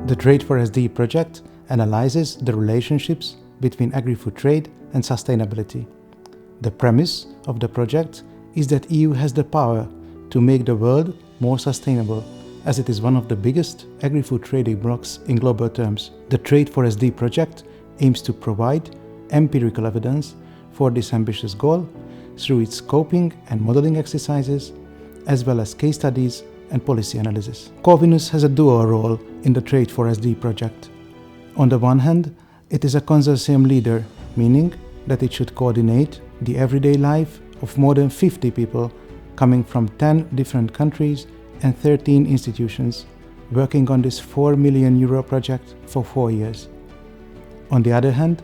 The TRADE4SD project analyzes the relationships between agri-food trade and sustainability. The premise of the project is that EU has the power to make the world more sustainable, as it is one of the biggest agri-food trading blocs in global terms. The TRADE4SD project aims to provide empirical evidence for this ambitious goal through its scoping and modeling exercises, as well as case studies and policy analysis. Corvinus has a dual role in the TRADE4SD project. On the one hand, it is a consortium leader, meaning that it should coordinate the everyday life of more than 50 people coming from 10 different countries and 13 institutions, working on this €4 million project for 4 years. On the other hand,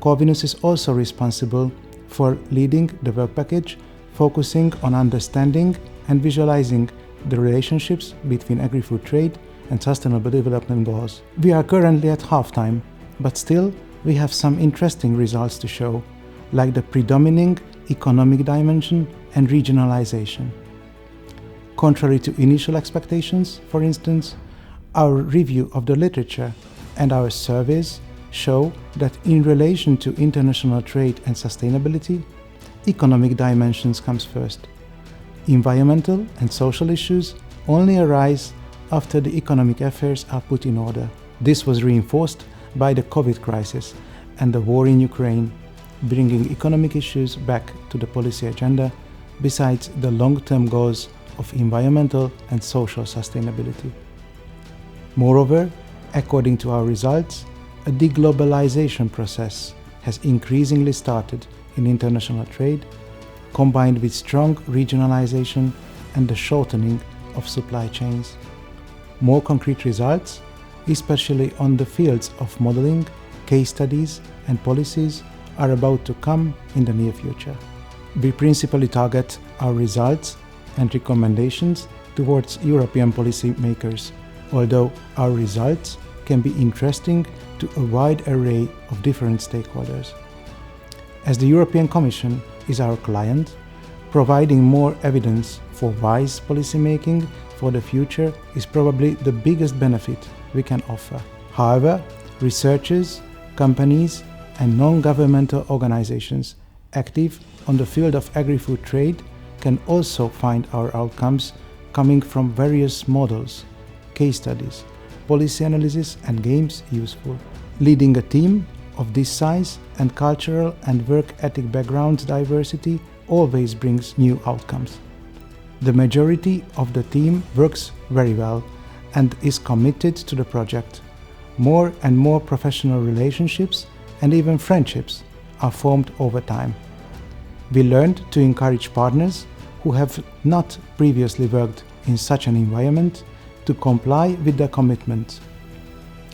Corvinus is also responsible for leading the work package, focusing on understanding and visualizing the relationships between agri-food trade and sustainable development goals. We are currently at halftime, but still we have some interesting results to show, like the predominating economic dimension and regionalization. Contrary to initial expectations, for instance, our review of the literature and our surveys show that in relation to international trade and sustainability, economic dimensions comes first. Environmental and social issues only arise after the economic affairs are put in order. This was reinforced by the COVID crisis and the war in Ukraine, bringing economic issues back to the policy agenda, besides the long-term goals of environmental and social sustainability. Moreover, according to our results, a deglobalization process has increasingly started in international trade, combined with strong regionalization and the shortening of supply chains. More concrete results, especially on the fields of modeling, case studies and policies, are about to come in the near future. We principally target our results and recommendations towards European policymakers, although our results can be interesting to a wide array of different stakeholders. As the European Commission is our client, providing more evidence for wise policymaking for the future is probably the biggest benefit we can offer. However, researchers, companies, and non-governmental organizations active on the field of agri-food trade can also find our outcomes coming from various models, case studies, policy analysis, and games useful. Leading a team of this size and cultural and work ethic background diversity always brings new outcomes. The majority of the team works very well and is committed to the project. More and more professional relationships and even friendships are formed over time. We learned to encourage partners who have not previously worked in such an environment to comply with their commitments.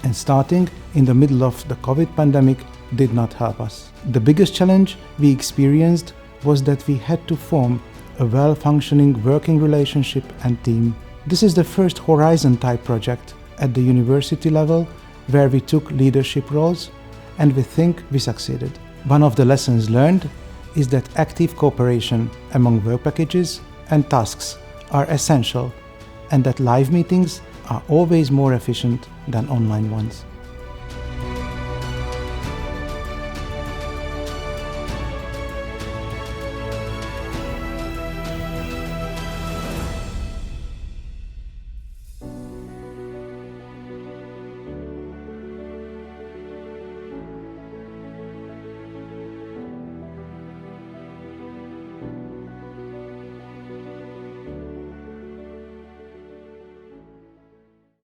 And starting in the middle of the COVID pandemic did not help us. The biggest challenge we experienced was that we had to form a well-functioning working relationship and team. This is the first Horizon-type project at the university level where we took leadership roles, and we think we succeeded. One of the lessons learned is that active cooperation among work packages and tasks are essential, and that live meetings are always more efficient than online ones.